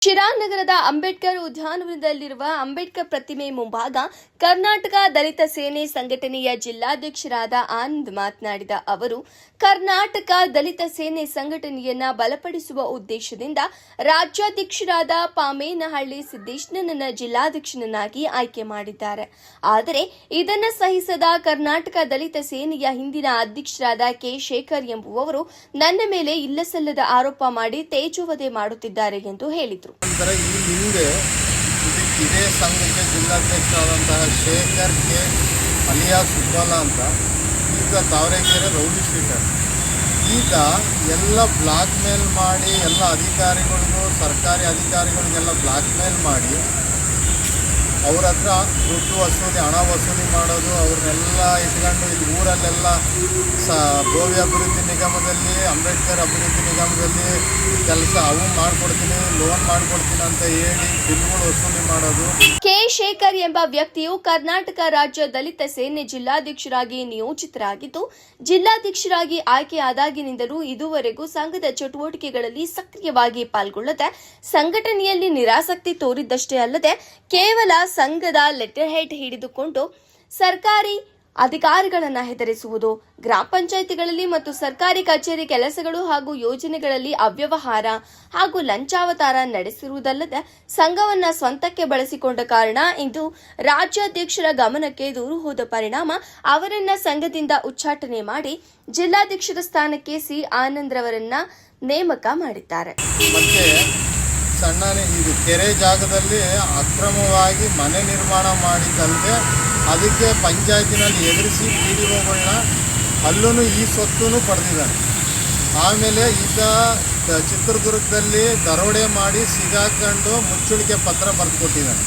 ಶಿರಾನಗರದ ಅಂಬೇಡ್ಕರ್ ಉದ್ಯಾನವನದಲ್ಲಿರುವ ಅಂಬೇಡ್ಕರ್ ಪ್ರತಿಮೆ ಮುಂಭಾಗ ಕರ್ನಾಟಕ ದಲಿತ ಸೇನೆ ಸಂಘಟನೆಯ ಜಿಲ್ಲಾಧ್ಯಕ್ಷರಾದ ಆನಂದ್ ಮಾತನಾಡಿದ ಅವರು, ಕರ್ನಾಟಕ ದಲಿತ ಸೇನೆ ಸಂಘಟನೆಯನ್ನ ಬಲಪಡಿಸುವ ಉದ್ದೇಶದಿಂದ ರಾಜ್ಯಾಧ್ಯಕ್ಷರಾದ ಪಾಮೇನಹಳ್ಳಿ ಸಿದ್ದೇಶ್ನನ್ನ ಜಿಲ್ಲಾಧ್ಯಕ್ಷನನ್ನಾಗಿ ಆಯ್ಕೆ ಮಾಡಿದ್ದಾರೆ. ಆದರೆ ಇದನ್ನು ಸಹಿಸದ ಕರ್ನಾಟಕ ದಲಿತ ಸೇನೆಯ ಹಿಂದಿನ ಅಧ್ಯಕ್ಷರಾದ ಕೆ. ಶೇಖರ್ ಎಂಬುವವರು ನನ್ನ ಮೇಲೆ ಇಲ್ಲಸಲ್ಲದ ಆರೋಪ ಮಾಡಿ ತೇಜೋವಧೆ ಮಾಡುತ್ತಿದ್ದಾರೆ ಎಂದು ಹೇಳಿದರು. ಈ ಹಿಂದೆ ಇದೇ ಸಂಘಕ್ಕೆ ಜಿಲ್ಲಾಧ್ಯಕ್ಷರಾದಂತಹ ಶೇಖರ್ ಕೆ ಅಲಿಯಾಸ್ ಸುಬ್ಬಲ್ಲ ಅಂತ ಈಗ ತಾವರೆಕೆರೆ ರೌಡಿ ಶೀಟರ್ ಈಗ ಎಲ್ಲ ಬ್ಲಾಕ್ ಮೇಲ್ ಮಾಡಿ ಎಲ್ಲ ಅಧಿಕಾರಿಗಳಿಗೂ ಸರ್ಕಾರಿ ಅಧಿಕಾರಿಗಳಿಗೆಲ್ಲ ಬ್ಲಾಕ್ ಮೇಲ್ ಮಾಡಿ ಅವ್ರ ಹತ್ರ ದುಡ್ಡು ವಸೂಲಿ ಹಣ ವಸೂಲಿ ಮಾಡೋದು, ಅವ್ರನ್ನೆಲ್ಲ ಇಟ್ಕೊಂಡು ಇಲ್ಲಿ ಊರಲ್ಲೆಲ್ಲ ಭೋವಿ ಅಭಿವೃದ್ಧಿ ನಿಗಮದಲ್ಲಿ ಅಂಬೇಡ್ಕರ್ ಅಭಿವೃದ್ಧಿ ನಿಗಮದಲ್ಲಿ ಕೆಲಸ ಅವು ಮಾಡಿಕೊಡ್ತೀನಿ, ಲೋನ್ ಮಾಡಿಕೊಡ್ತೀನಿ ಅಂತ ಹೇಳಿ ಬಿಲ್ಗಳು ವಸೂಲಿ ಮಾಡೋದು. ಕೆ. ಶೇಖರ್ ಎಂಬ ವ್ಯಕ್ತಿಯು ಕರ್ನಾಟಕ ರಾಜ್ಯ ದಲಿತ ಸೇನೆ ಜಿಲ್ಲಾಧ್ಯಕ್ಷರಾಗಿ ನಿಯೋಜಿತರಾಗಿದ್ದು, ಜಿಲ್ಲಾಧ್ಯಕ್ಷರಾಗಿ ಆಯ್ಕೆಯಾದಾಗಿನಿಂದಲೂ ಇದುವರೆಗೂ ಸಂಘದ ಚಟುವಟಿಕೆಗಳಲ್ಲಿ ಸಕ್ರಿಯವಾಗಿ ಪಾಲ್ಗೊಳ್ಳದೆ ಸಂಘಟನೆಯಲ್ಲಿ ನಿರಾಸಕ್ತಿ ತೋರಿದ್ದಷ್ಟೇ ಅಲ್ಲದೆ ಕೇವಲ ಸಂಘದ ಲೆಟರ್ ಹೆಡ್ ಹಿಡಿದುಕೊಂಡು ಸರ್ಕಾರಿ ಅಧಿಕಾರಿಗಳನ್ನು ಹೆದರಿಸುವುದು, ಗ್ರಾಮ ಪಂಚಾಯಿತಿಗಳಲ್ಲಿ ಮತ್ತು ಸರ್ಕಾರಿ ಕಚೇರಿ ಕೆಲಸಗಳು ಹಾಗೂ ಯೋಜನೆಗಳಲ್ಲಿ ಅವ್ಯವಹಾರ ಹಾಗೂ ಲಂಚಾವತಾರ ನಡೆಸಿರುವುದಲ್ಲದೆ ಸಂಘವನ್ನ ಸ್ವಂತಕ್ಕೆ ಬಳಸಿಕೊಂಡ ಕಾರಣ ಇಂದು ರಾಜ್ಯಾಧ್ಯಕ್ಷರ ಗಮನಕ್ಕೆ ದೂರು ಹೋದ ಪರಿಣಾಮ ಅವರನ್ನ ಸಂಘದಿಂದ ಉಚ್ಚಾಟನೆ ಮಾಡಿ ಜಿಲ್ಲಾಧ್ಯಕ್ಷರ ಸ್ಥಾನಕ್ಕೆ ಸಿ. ಆನಂದ್ ರವರನ್ನ ನೇಮಕ ಮಾಡಿದ್ದಾರೆ. ಸಣ್ಣ ಇದು ಕೆರೆ ಜಾಗದಲ್ಲಿ ಅಕ್ರಮವಾಗಿ ಮನೆ ನಿರ್ಮಾಣ ಮಾಡಿದ್ದಲ್ಲದೆ ಅದಕ್ಕೆ ಪಂಚಾಯತಿನಲ್ಲಿ ಎದುರಿಸಿ PDOಗಳನ್ನ ಅಲ್ಲೂ ಈ ಸ್ವತ್ತೂ ಪಡೆದಿದ್ದಾನೆ. ಆಮೇಲೆ ಈಗ ಚಿತ್ರದುರ್ಗದಲ್ಲಿ ದರೋಡೆ ಮಾಡಿ ಸಿಗಾಕೊಂಡು ಮುಚ್ಚಳಿಕೆ ಪತ್ರ ಬರೆದು ಕೊಟ್ಟಿದ್ದಾನೆ.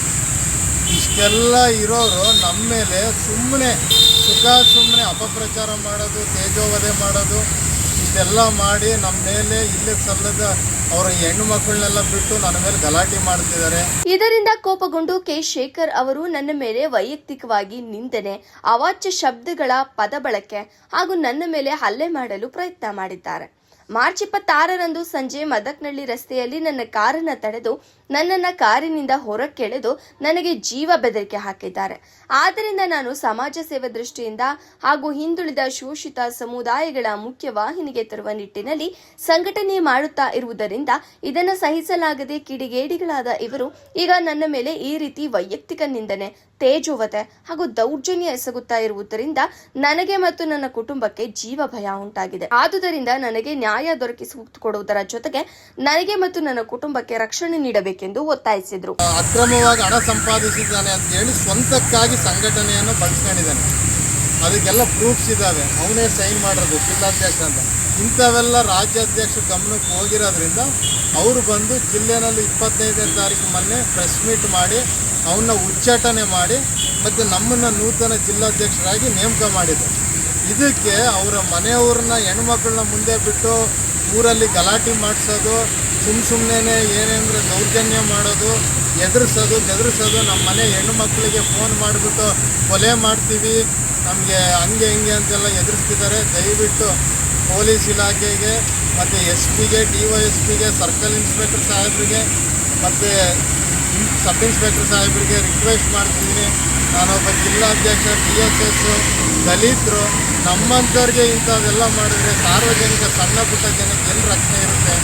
ಇಷ್ಟೆಲ್ಲ ಇರೋರು ನಮ್ಮ ಮೇಲೆ ಸುಮ್ಮನೆ ಅಪಪ್ರಚಾರ ಮಾಡೋದು, ತೇಜೋವಧೆ ಮಾಡೋದು, ಇದೆಲ್ಲ ಮಾಡಿ ನಮ್ಮ ಮೇಲೆ ಇಲ್ಲೇ ಸಲ್ಲದ ಅವರ ಹೆಣ್ಣು ಮಕ್ಕಳನ್ನೆಲ್ಲ ಬಿಟ್ಟು ನನ್ನ ಮೇಲೆ ಗಲಾಟೆ ಮಾಡ್ತಿದ್ದಾರೆ. ಇದರಿಂದ ಕೋಪಗೊಂಡು ಕೆ. ಶೇಖರ್ ಅವರು ನನ್ನ ಮೇಲೆ ವೈಯಕ್ತಿಕವಾಗಿ ನಿಂದನೆ, ಅವಾಚ್ಯ ಶಬ್ದಗಳ ಪದ ಬಳಕೆ ಹಾಗೂ ನನ್ನ ಮೇಲೆ ಹಲ್ಲೆ ಮಾಡಲು ಪ್ರಯತ್ನ ಮಾಡಿದ್ದಾರೆ. ಮಾರ್ಚ್ 26ರಂದು ಸಂಜೆ ಮದಕ್ನಳ್ಳಿ ರಸ್ತೆಯಲ್ಲಿ ನನ್ನ ಕಾರನ್ನು ತಡೆದು ನನ್ನನ್ನು ಕಾರಿನಿಂದ ಹೊರಕ್ಕೆಳೆದು ನನಗೆ ಜೀವ ಬೆದರಿಕೆ ಹಾಕಿದ್ದಾರೆ. ಆದ್ದರಿಂದ ನಾನು ಸಮಾಜ ಸೇವೆ ದೃಷ್ಟಿಯಿಂದ ಹಾಗೂ ಹಿಂದುಳಿದ ಶೋಷಿತ ಸಮುದಾಯಗಳ ಮುಖ್ಯವಾಹಿನಿಗೆ ತರುವ ನಿಟ್ಟಿನಲ್ಲಿ ಸಂಘಟನೆ ಮಾಡುತ್ತಾ ಇರುವುದರಿಂದ ಇದನ್ನು ಸಹಿಸಲಾಗದೆ ಕಿಡಿಗೇಡಿಗಳಾದ ಇವರು ಈಗ ನನ್ನ ಮೇಲೆ ಈ ರೀತಿ ವೈಯಕ್ತಿಕ ನಿಂದನೆ, ತೇಜೋವಧೆ ಹಾಗೂ ದೌರ್ಜನ್ಯ ಎಸಗುತ್ತಾ ಇರುವುದರಿಂದ ನನಗೆ ಮತ್ತು ನನ್ನ ಕುಟುಂಬಕ್ಕೆ ಜೀವ ಭಯ ಉಂಟಾಗಿದೆ. ಆದುದರಿಂದ ನನಗೆ ನ್ಯಾಯ ದೊರಕಿಸಿಕೊಡುವುದರ ಜೊತೆಗೆ ನನಗೆ ಮತ್ತು ನನ್ನ ಕುಟುಂಬಕ್ಕೆ ರಕ್ಷಣೆ ನೀಡಬೇಕೆಂದು ಒತ್ತಾಯಿಸಿದರು. ಅಕ್ರಮವಾಗಿ ಹಣ ಸಂಪಾದಿಸಿದ್ದಾನೆ ಅಂತ ಹೇಳಿ ಸ್ವಂತಕ್ಕಾಗಿ ಸಂಘಟನೆಯನ್ನು ಬಳಸ್ಕೊಂಡಿದ್ದಾನೆ. ಅದಕ್ಕೆಲ್ಲ ಪ್ರೂಫ್ಸ್ ಇದ್ದಾವೆ. ಅವನೇ ಸೈನ್ ಮಾಡೋದು ಜಿಲ್ಲಾಧ್ಯಕ್ಷ ಅಂತ. ಇಂಥವೆಲ್ಲ ರಾಜ್ಯಾಧ್ಯಕ್ಷ ಗಮನಕ್ಕೆ ಹೋಗಿರೋದ್ರಿಂದ ಅವರು ಬಂದು ಜಿಲ್ಲೆನಲ್ಲಿ 25ನೇ ತಾರೀಕು ಮೊನ್ನೆ ಪ್ರೆಸ್ ಮೀಟ್ ಮಾಡಿ ಅವನ್ನ ಉಚ್ಚಾಟನೆ ಮಾಡಿ ಮತ್ತು ನಮ್ಮನ್ನು ನೂತನ ಜಿಲ್ಲಾಧ್ಯಕ್ಷರಾಗಿ ನೇಮಕ ಮಾಡಿದರು. ಇದಕ್ಕೆ ಅವರ ಮನೆಯವ್ರನ್ನ ಹೆಣ್ಮಕ್ಳನ್ನ ಮುಂದೆ ಬಿಟ್ಟು ಊರಲ್ಲಿ ಗಲಾಟೆ ಮಾಡಿಸೋದು, ಸುಮ್ಮನೆ ಏನೇಂದ್ರೆ ದೌರ್ಜನ್ಯ ಮಾಡೋದು, ಎದುರಿಸೋದು, ನಮ್ಮ ಮನೆ ಹೆಣ್ಣು ಮಕ್ಕಳಿಗೆ ಫೋನ್ ಮಾಡಿಬಿಟ್ಟು ಕೊಲೆ ಮಾಡ್ತೀವಿ, ನಮಗೆ ಹಂಗೆ ಹಿಂಗೆ ಅಂತೆಲ್ಲ ಎದುರಿಸ್ತಿದ್ದಾರೆ. ದಯವಿಟ್ಟು ಪೊಲೀಸ್ ಇಲಾಖೆಗೆ ಮತ್ತು SPಗೆ, DYSPಗೆ, ಸರ್ಕಲ್ ಇನ್ಸ್ಪೆಕ್ಟರ್ ಸಾಹೇಬರಿಗೆ ಮತ್ತು ಸಬ್ ಇನ್ಸ್ಪೆಕ್ಟರ್ ಸಾಹೇಬರಿಗೆ ರಿಕ್ವೆಸ್ಟ್ ಮಾಡ್ತಿದ್ದೀನಿ. ನಾನೊಬ್ಬ ಜಿಲ್ಲಾಧ್ಯಕ್ಷ, PSS, ದಲಿತರು ನಮ್ಮಂಥವ್ರಿಗೆ ಇಂಥದ್ದೆಲ್ಲ ಮಾಡಿದ್ರೆ ಸಾರ್ವಜನಿಕ ಸಣ್ಣ ಪುಟ್ಟ ಜನಕ್ಕೆ ಎಲ್ಲಿ ರಕ್ಷಣೆ ಇರುತ್ತೆ?